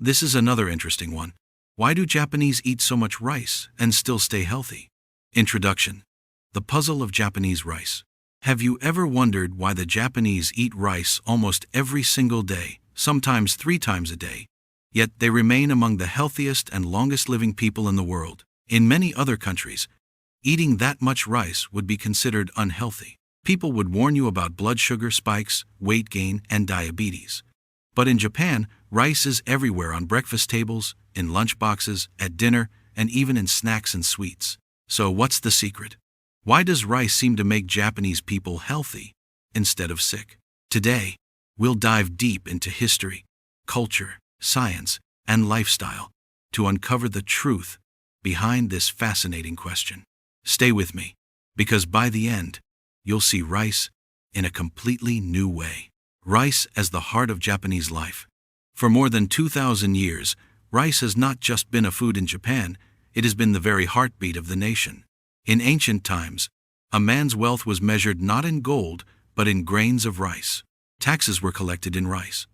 This is another interesting one. Why do Japanese eat so much rice and still stay healthy? Introduction. The puzzle of Japanese rice. Have you ever wondered why the Japanese eat rice almost every single day, sometimes 3 times a day? Yet they remain among the healthiest and longest living people in the world. In many other countries, eating that much rice would be considered unhealthy. People would warn you about blood sugar spikes, weight gain, and diabetes. But in Japan, rice is everywhere on breakfast tables, in lunch boxes, at dinner, and even in snacks and sweets. So what's the secret? Why does rice seem to make Japanese people healthy instead of sick? Today, we'll dive deep into history, culture, science, and lifestyle to uncover the truth behind this fascinating question. Stay with me, because by the end, you'll see rice in a completely new way. Rice as the heart of Japanese life. For more than 2,000 years, rice has not just been a food in Japan, it has been the very heartbeat of the nation. In ancient times, a man's wealth was measured not in gold, but in grains of rice. Taxes were collected in rice.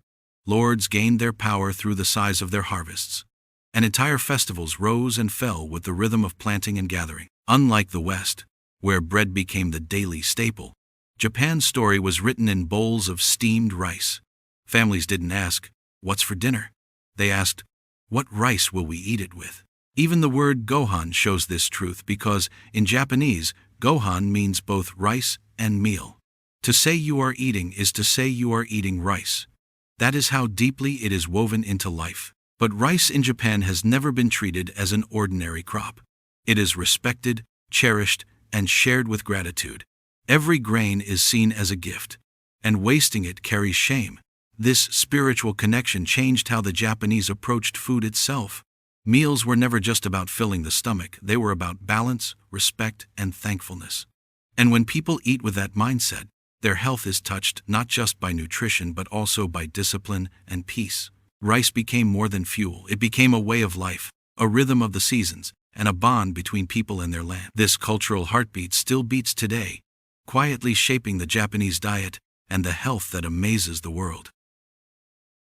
Lords gained their power through the size of their harvests. And entire festivals rose and fell with the rhythm of planting and gathering. Unlike the West, where bread became the daily staple, Japan's story was written in bowls of steamed rice. Families didn't ask, "What's for dinner?" They asked, "What rice will we eat it with?" Even the word gohan shows this truth because, in Japanese, gohan means both rice and meal. To say you are eating is to say you are eating rice. That is how deeply it is woven into life. But rice in Japan has never been treated as an ordinary crop. It is respected, cherished, and shared with gratitude. Every grain is seen as a gift, and wasting it carries shame. This spiritual connection changed how the Japanese approached food itself. Meals were never just about filling the stomach, they were about balance, respect, and thankfulness. And when people eat with that mindset, their health is touched not just by nutrition but also by discipline and peace. Rice became more than fuel, it became a way of life, a rhythm of the seasons, and a bond between people and their land. This cultural heartbeat still beats today, quietly shaping the Japanese diet and the health that amazes the world.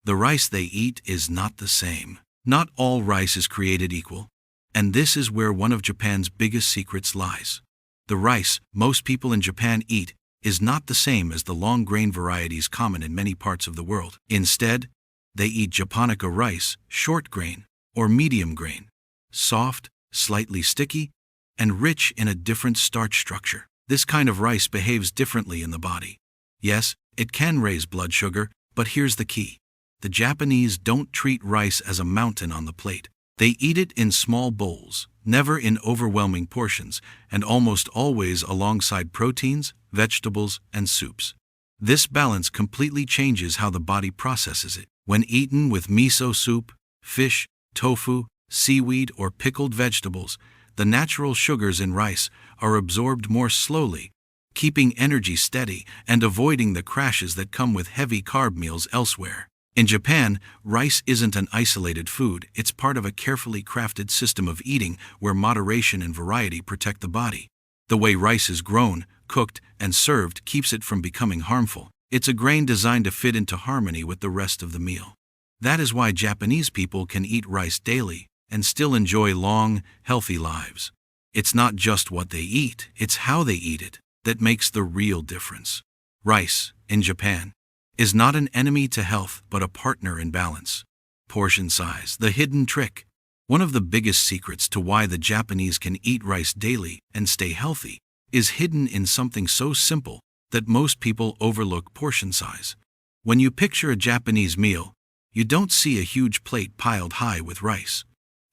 The rice they eat is not the same. Not all rice is created equal, and this is where one of Japan's biggest secrets lies. The rice most people in Japan eat is not the same as the long grain varieties common in many parts of the world. Instead, they eat japonica rice, short grain, or medium grain, soft, slightly sticky, and rich in a different starch structure. This kind of rice behaves differently in the body. Yes, it can raise blood sugar, but here's the key. The Japanese don't treat rice as a mountain on the plate. They eat it in small bowls, never in overwhelming portions, and almost always alongside proteins, vegetables, and soups. This balance completely changes how the body processes it. When eaten with miso soup, fish, tofu, seaweed, or pickled vegetables, the natural sugars in rice are absorbed more slowly, keeping energy steady and avoiding the crashes that come with heavy carb meals elsewhere. In Japan, rice isn't an isolated food, it's part of a carefully crafted system of eating where moderation and variety protect the body. The way rice is grown, cooked, and served keeps it from becoming harmful. It's a grain designed to fit into harmony with the rest of the meal. That is why Japanese people can eat rice daily and still enjoy long, healthy lives. It's not just what they eat, it's how they eat it that makes the real difference. Rice, in Japan, is not an enemy to health but a partner in balance. Portion size, the hidden trick. One of the biggest secrets to why the Japanese can eat rice daily and stay healthy is hidden in something so simple that most people overlook: portion size. When you picture a Japanese meal, you don't see a huge plate piled high with rice.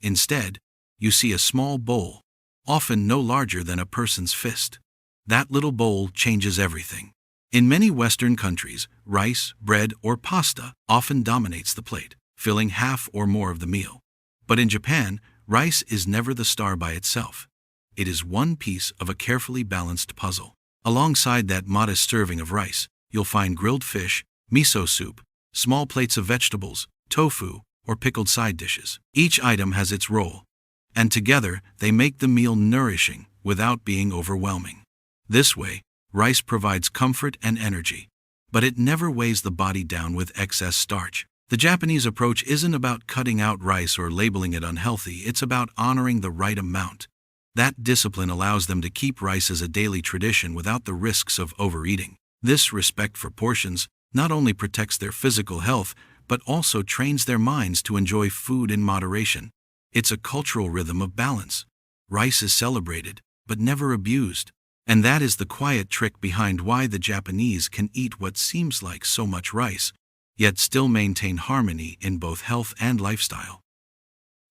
Instead, you see a small bowl, often no larger than a person's fist. That little bowl changes everything. In many Western countries, rice, bread, or pasta often dominates the plate, filling half or more of the meal. But in Japan, rice is never the star by itself. It is one piece of a carefully balanced puzzle. Alongside that modest serving of rice, you'll find grilled fish, miso soup, small plates of vegetables, tofu, or pickled side dishes. Each item has its role, and together they make the meal nourishing without being overwhelming. This way, rice provides comfort and energy, but it never weighs the body down with excess starch. The Japanese approach isn't about cutting out rice or labeling it unhealthy, it's about honoring the right amount. That discipline allows them to keep rice as a daily tradition without the risks of overeating. This respect for portions not only protects their physical health, but also trains their minds to enjoy food in moderation. It's a cultural rhythm of balance. Rice is celebrated, but never abused. And that is the quiet trick behind why the Japanese can eat what seems like so much rice, yet still maintain harmony in both health and lifestyle.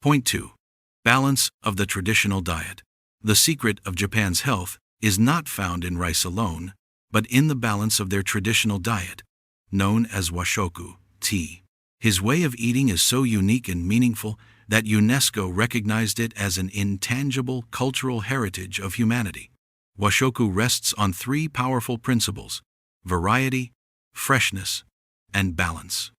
Point 2. Balance of the traditional diet. The secret of Japan's health is not found in rice alone, but in the balance of their traditional diet, known as Washoku, tea. His way of eating is so unique and meaningful that UNESCO recognized it as an intangible cultural heritage of humanity. Washoku rests on three powerful principles: variety, freshness, and balance.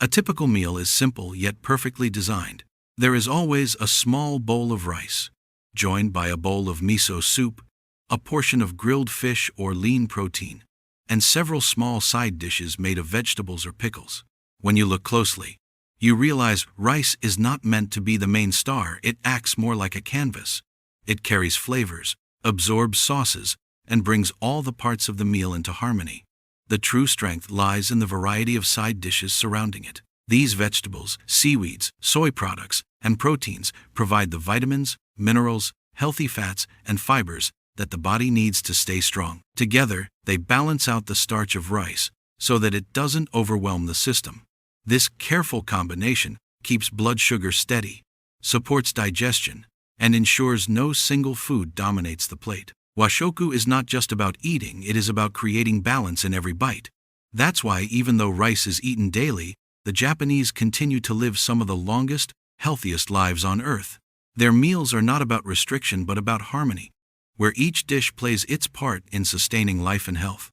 A typical meal is simple yet perfectly designed. There is always a small bowl of rice, joined by a bowl of miso soup, a portion of grilled fish or lean protein, and several small side dishes made of vegetables or pickles. When you look closely, you realize rice is not meant to be the main star. It acts more like a canvas. It carries flavors, absorbs sauces, and brings all the parts of the meal into harmony. The true strength lies in the variety of side dishes surrounding it. These vegetables, seaweeds, soy products, and proteins provide the vitamins, minerals, healthy fats, and fibers that the body needs to stay strong. Together, they balance out the starch of rice so that it doesn't overwhelm the system. This careful combination keeps blood sugar steady, supports digestion, and ensures no single food dominates the plate. Washoku is not just about eating, it is about creating balance in every bite. That's why even though rice is eaten daily, the Japanese continue to live some of the longest, healthiest lives on earth. Their meals are not about restriction but about harmony, where each dish plays its part in sustaining life and health.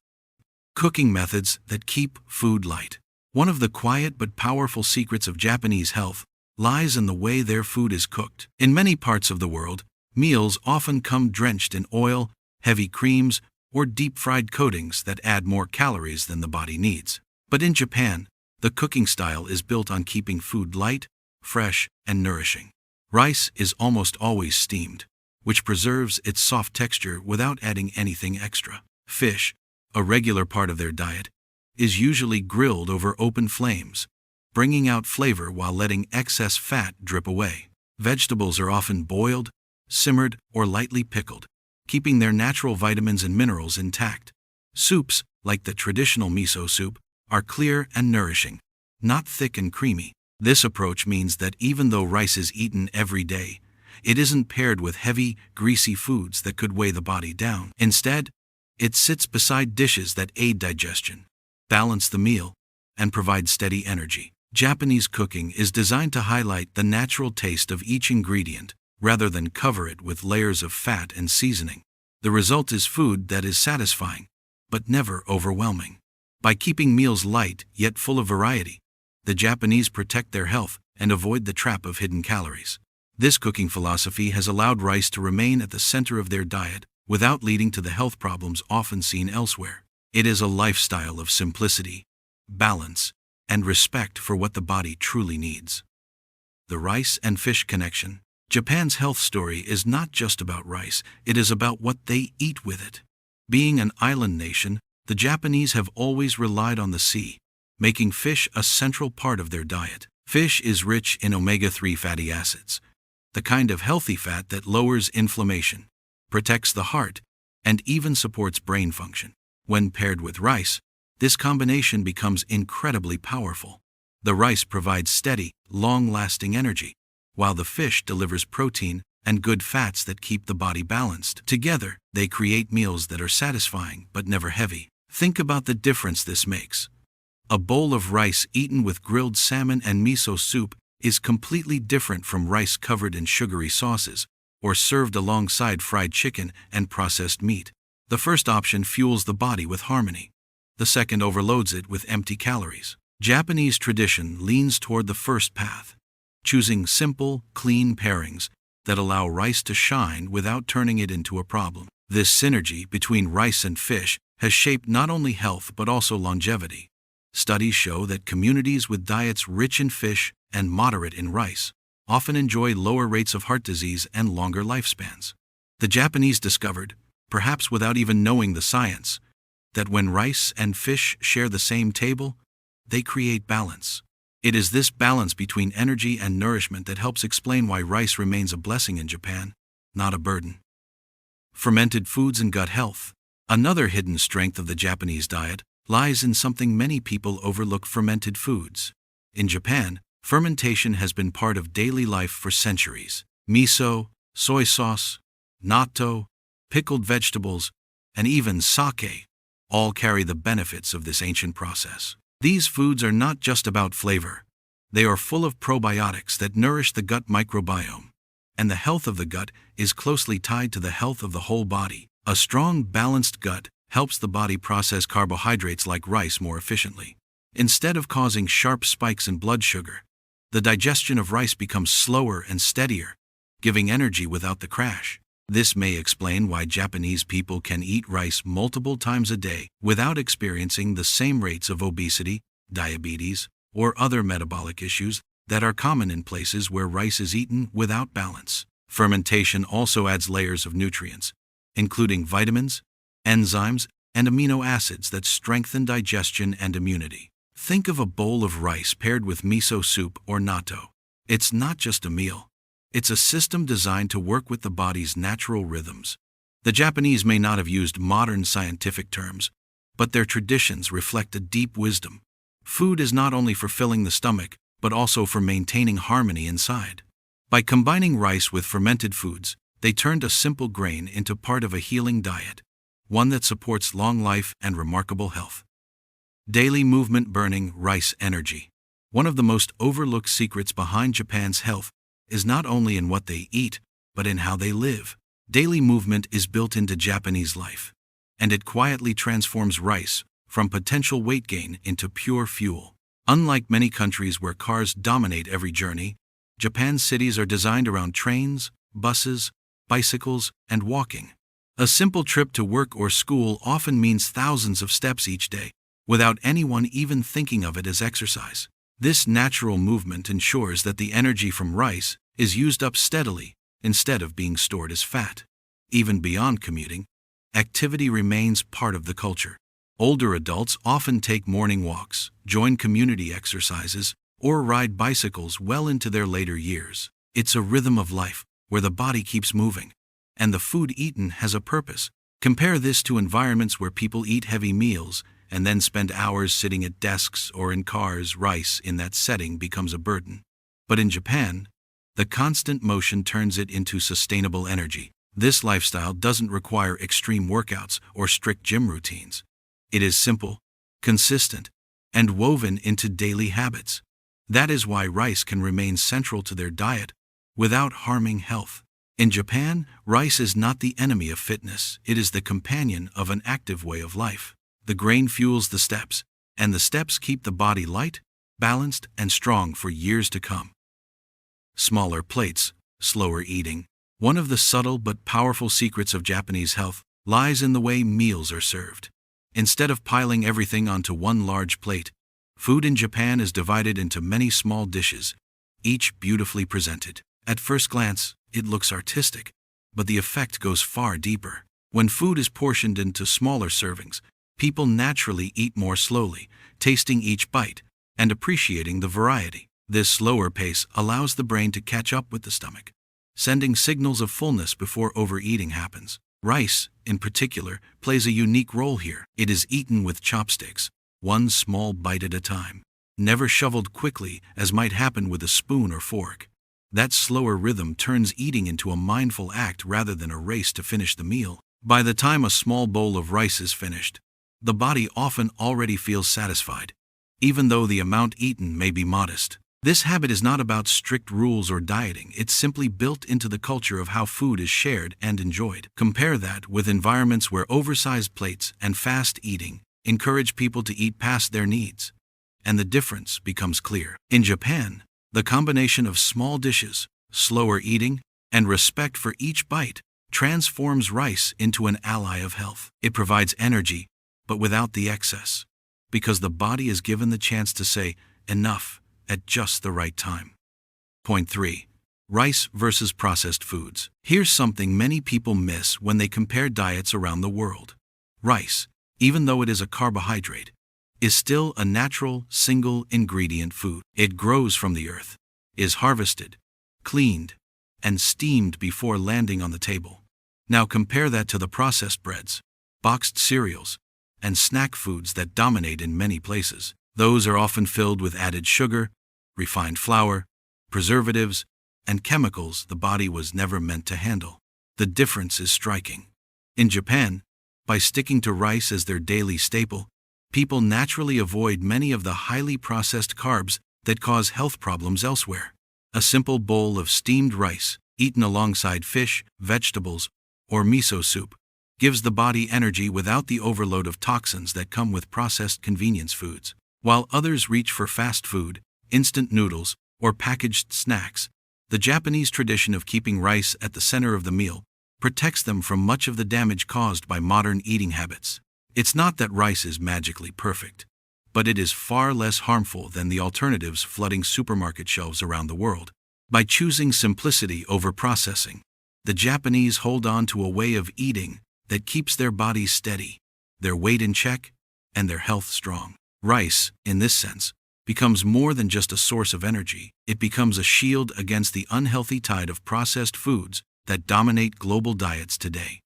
Cooking methods that keep food light. One of the quiet but powerful secrets of Japanese health lies in the way their food is cooked. In many parts of the world, meals often come drenched in oil, heavy creams, or deep-fried coatings that add more calories than the body needs. But in Japan, the cooking style is built on keeping food light, fresh, and nourishing. Rice is almost always steamed, which preserves its soft texture without adding anything extra. Fish, a regular part of their diet, is usually grilled over open flames, bringing out flavor while letting excess fat drip away. Vegetables are often boiled, simmered, or lightly pickled, keeping their natural vitamins and minerals intact. Soups, like the traditional miso soup, are clear and nourishing, not thick and creamy. This approach means that even though rice is eaten every day, it isn't paired with heavy, greasy foods that could weigh the body down. Instead, it sits beside dishes that aid digestion, balance the meal, and provide steady energy. Japanese cooking is designed to highlight the natural taste of each ingredient, rather than cover it with layers of fat and seasoning. The result is food that is satisfying, but never overwhelming. By keeping meals light yet full of variety, the Japanese protect their health and avoid the trap of hidden calories. This cooking philosophy has allowed rice to remain at the center of their diet without leading to the health problems often seen elsewhere. It is a lifestyle of simplicity, balance, and respect for what the body truly needs. The rice and fish connection. Japan's health story is not just about rice, it is about what they eat with it. Being an island nation, the Japanese have always relied on the sea, making fish a central part of their diet. Fish is rich in omega-3 fatty acids, the kind of healthy fat that lowers inflammation, protects the heart, and even supports brain function. When paired with rice, this combination becomes incredibly powerful. The rice provides steady, long-lasting energy, while the fish delivers protein and good fats that keep the body balanced. Together, they create meals that are satisfying but never heavy. Think about the difference this makes. A bowl of rice eaten with grilled salmon and miso soup is completely different from rice covered in sugary sauces, or served alongside fried chicken and processed meat. The first option fuels the body with harmony. The second overloads it with empty calories. Japanese tradition leans toward the first path, choosing simple, clean pairings that allow rice to shine without turning it into a problem. This synergy between rice and fish has shaped not only health but also longevity. Studies show that communities with diets rich in fish and moderate in rice often enjoy lower rates of heart disease and longer lifespans. The Japanese discovered, perhaps without even knowing the science, that when rice and fish share the same table, they create balance. It is this balance between energy and nourishment that helps explain why rice remains a blessing in Japan, not a burden. Fermented foods and gut health. Another hidden strength of the Japanese diet lies in something many people overlook: fermented foods. In Japan, fermentation has been part of daily life for centuries. Miso, soy sauce, natto, pickled vegetables, and even sake all carry the benefits of this ancient process. These foods are not just about flavor. They are full of probiotics that nourish the gut microbiome. And the health of the gut is closely tied to the health of the whole body. A strong, balanced gut helps the body process carbohydrates like rice more efficiently. Instead of causing sharp spikes in blood sugar, the digestion of rice becomes slower and steadier, giving energy without the crash. This may explain why Japanese people can eat rice multiple times a day without experiencing the same rates of obesity, diabetes, or other metabolic issues that are common in places where rice is eaten without balance. Fermentation also adds layers of nutrients, including vitamins, enzymes, and amino acids that strengthen digestion and immunity. Think of a bowl of rice paired with miso soup or natto. It's not just a meal. It's a system designed to work with the body's natural rhythms. The Japanese may not have used modern scientific terms, but their traditions reflect a deep wisdom. Food is not only for filling the stomach, but also for maintaining harmony inside. By combining rice with fermented foods, they turned a simple grain into part of a healing diet, one that supports long life and remarkable health. Daily movement burning rice energy. One of the most overlooked secrets behind Japan's health is not only in what they eat, but in how they live. Daily movement is built into Japanese life, and it quietly transforms rice from potential weight gain into pure fuel. Unlike many countries where cars dominate every journey, Japan's cities are designed around trains, buses, bicycles, and walking. A simple trip to work or school often means thousands of steps each day, without anyone even thinking of it as exercise. This natural movement ensures that the energy from rice is used up steadily instead of being stored as fat. Even beyond commuting, activity remains part of the culture. Older adults often take morning walks, join community exercises, or ride bicycles well into their later years. It's a rhythm of life where the body keeps moving, and the food eaten has a purpose. Compare this to environments where people eat heavy meals and then spend hours sitting at desks or in cars. Rice in that setting becomes a burden. But in Japan, the constant motion turns it into sustainable energy. This lifestyle doesn't require extreme workouts or strict gym routines. It is simple, consistent, and woven into daily habits. That is why rice can remain central to their diet without harming health. In Japan, rice is not the enemy of fitness, it is the companion of an active way of life. The grain fuels the steps, and the steps keep the body light, balanced, and strong for years to come. Smaller plates, slower eating. One of the subtle but powerful secrets of Japanese health lies in the way meals are served. Instead of piling everything onto one large plate, food in Japan is divided into many small dishes, each beautifully presented. At first glance, it looks artistic, but the effect goes far deeper. When food is portioned into smaller servings, people naturally eat more slowly, tasting each bite and appreciating the variety. This slower pace allows the brain to catch up with the stomach, sending signals of fullness before overeating happens. Rice, in particular, plays a unique role here. It is eaten with chopsticks, one small bite at a time, never shoveled quickly as might happen with a spoon or fork. That slower rhythm turns eating into a mindful act rather than a race to finish the meal. By the time a small bowl of rice is finished, the body often already feels satisfied, even though the amount eaten may be modest. This habit is not about strict rules or dieting, it's simply built into the culture of how food is shared and enjoyed. Compare that with environments where oversized plates and fast eating encourage people to eat past their needs, and the difference becomes clear. In Japan, the combination of small dishes, slower eating, and respect for each bite transforms rice into an ally of health. It provides energy, but without the excess. because the body is given the chance to say enough at just the right time. Point 3. Rice versus processed foods. Here's something many people miss when they compare diets around the world. Rice, even though it is a carbohydrate, is still a natural, single-ingredient food. It grows from the earth, is harvested, cleaned, and steamed before landing on the table. Now compare that to the processed breads, boxed cereals, and snack foods that dominate in many places. Those are often filled with added sugar, refined flour, preservatives, and chemicals the body was never meant to handle. The difference is striking. In Japan, by sticking to rice as their daily staple, people naturally avoid many of the highly processed carbs that cause health problems elsewhere. A simple bowl of steamed rice, eaten alongside fish, vegetables, or miso soup, gives the body energy without the overload of toxins that come with processed convenience foods. While others reach for fast food, instant noodles, or packaged snacks, the Japanese tradition of keeping rice at the center of the meal protects them from much of the damage caused by modern eating habits. It's not that rice is magically perfect, but it is far less harmful than the alternatives flooding supermarket shelves around the world. By choosing simplicity over processing, the Japanese hold on to a way of eating that keeps their bodies steady, their weight in check, and their health strong. Rice, in this sense, becomes more than just a source of energy. It becomes a shield against the unhealthy tide of processed foods that dominate global diets today.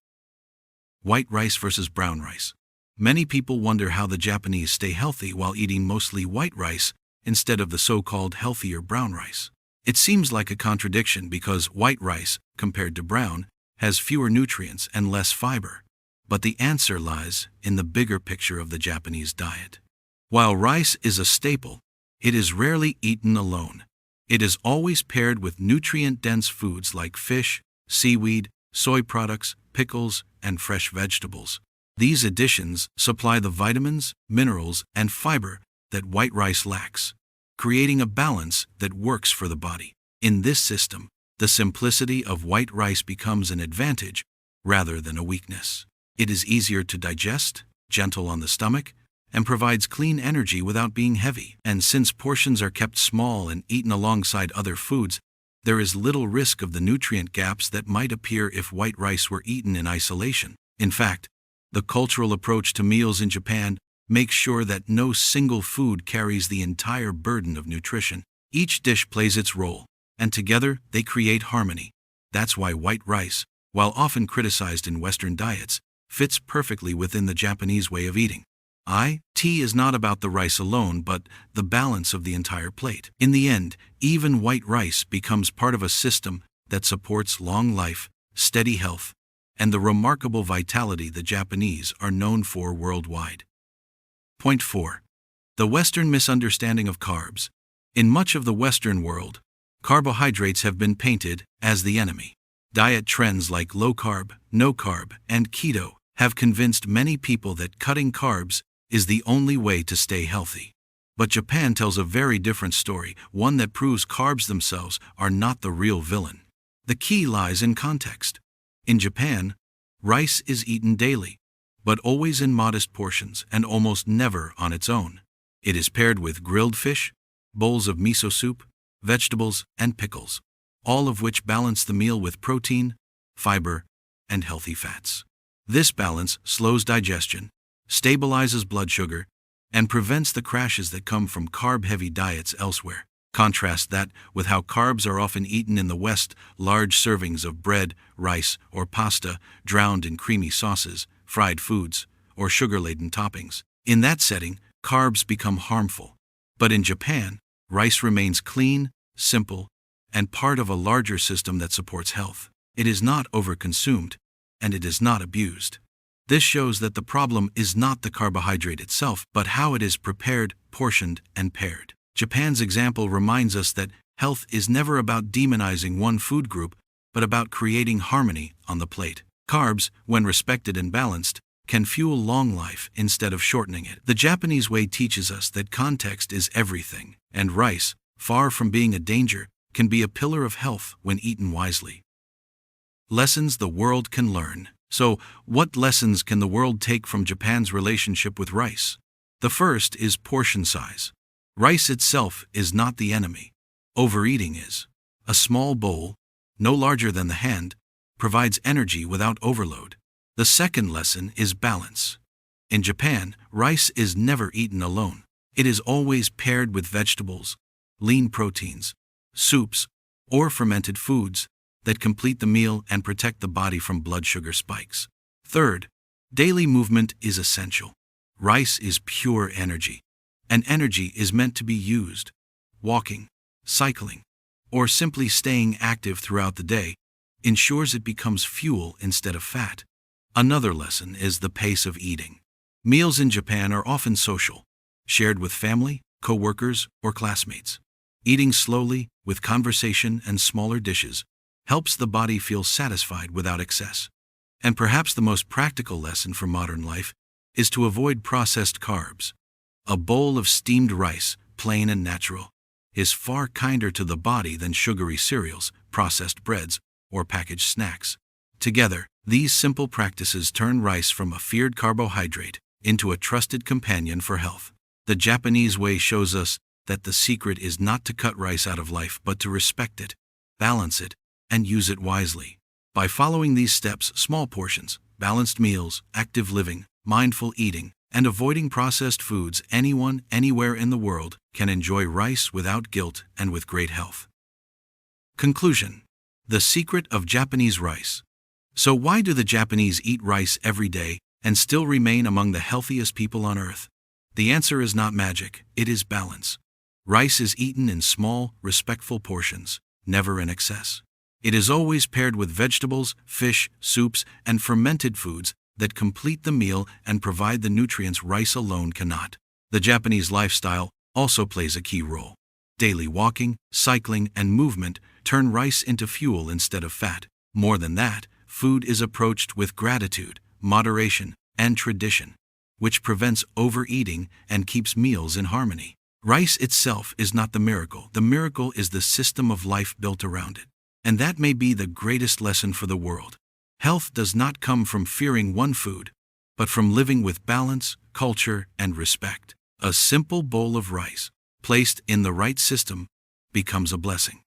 White rice versus brown rice. Many people wonder how the Japanese stay healthy while eating mostly white rice instead of the so-called healthier brown rice. It seems like a contradiction because white rice, compared to brown, has fewer nutrients and less fiber. But the answer lies in the bigger picture of the Japanese diet. While rice is a staple, it is rarely eaten alone. It is always paired with nutrient-dense foods like fish, seaweed, soy products, pickles, and fresh vegetables. These additions supply the vitamins, minerals, and fiber that white rice lacks, creating a balance that works for the body. In this system, the simplicity of white rice becomes an advantage rather than a weakness. It is easier to digest, gentle on the stomach, and provides clean energy without being heavy. And since portions are kept small and eaten alongside other foods, there is little risk of the nutrient gaps that might appear if white rice were eaten in isolation. In fact, the cultural approach to meals in Japan makes sure that no single food carries the entire burden of nutrition. Each dish plays its role, and together they create harmony. That's why white rice, while often criticized in Western diets, fits perfectly within the Japanese way of eating. Tea is not about the rice alone, but the balance of the entire plate. In the end, even white rice becomes part of a system that supports long life, steady health, and the remarkable vitality the Japanese are known for worldwide. Point 4. The Western misunderstanding of carbs. In much of the Western world, carbohydrates have been painted as the enemy. Diet trends like low carb, no carb, and keto have convinced many people that cutting carbs is the only way to stay healthy. But Japan tells a very different story, one that proves carbs themselves are not the real villain. The key lies in context. In Japan, rice is eaten daily, but always in modest portions and almost never on its own. It is paired with grilled fish, bowls of miso soup, vegetables, and pickles, all of which balance the meal with protein, fiber, and healthy fats. This balance slows digestion, stabilizes blood sugar, and prevents the crashes that come from carb-heavy diets elsewhere. Contrast that with how carbs are often eaten in the West, large servings of bread, rice, or pasta drowned in creamy sauces, fried foods, or sugar-laden toppings. In that setting, carbs become harmful. But in Japan, rice remains clean, simple, and part of a larger system that supports health. It is not overconsumed, and it is not abused. This shows that the problem is not the carbohydrate itself, but how it is prepared, portioned, and paired. Japan's example reminds us that health is never about demonizing one food group, but about creating harmony on the plate. Carbs, when respected and balanced, can fuel long life instead of shortening it. The Japanese way teaches us that context is everything, and rice, far from being a danger, can be a pillar of health when eaten wisely. Lessons the world can learn. So, what lessons can the world take from Japan's relationship with rice? The first is portion size. Rice itself is not the enemy. Overeating is. A small bowl, no larger than the hand, provides energy without overload. The second lesson is balance. In Japan, rice is never eaten alone. It is always paired with vegetables, lean proteins, soups, or fermented foods that complete the meal and protect the body from blood sugar spikes. Third, daily movement is essential. Rice is pure energy, and energy is meant to be used. Walking, cycling, or simply staying active throughout the day ensures it becomes fuel instead of fat. Another lesson is the pace of eating. Meals in Japan are often social, shared with family, co-workers, or classmates. Eating slowly, with conversation and smaller dishes, helps the body feel satisfied without excess. And perhaps the most practical lesson for modern life is to avoid processed carbs. A bowl of steamed rice, plain and natural, is far kinder to the body than sugary cereals, processed breads, or packaged snacks. Together, these simple practices turn rice from a feared carbohydrate into a trusted companion for health. The Japanese way shows us that the secret is not to cut rice out of life but to respect it, balance it, and use it wisely. By following these steps, small portions, balanced meals, active living, mindful eating, and avoiding processed foods, anyone, anywhere in the world can enjoy rice without guilt and with great health. Conclusion. The secret of Japanese rice. So why do the Japanese eat rice every day and still remain among the healthiest people on earth? The answer is not magic, it is balance. Rice is eaten in small, respectful portions, never in excess. It is always paired with vegetables, fish, soups, and fermented foods that complete the meal and provide the nutrients rice alone cannot. The Japanese lifestyle also plays a key role. Daily walking, cycling, and movement turn rice into fuel instead of fat. More than that, food is approached with gratitude, moderation, and tradition, which prevents overeating and keeps meals in harmony. Rice itself is not the miracle is the system of life built around it. And that may be the greatest lesson for the world. Health does not come from fearing one food, but from living with balance, culture, and respect. A simple bowl of rice, placed in the right system, becomes a blessing.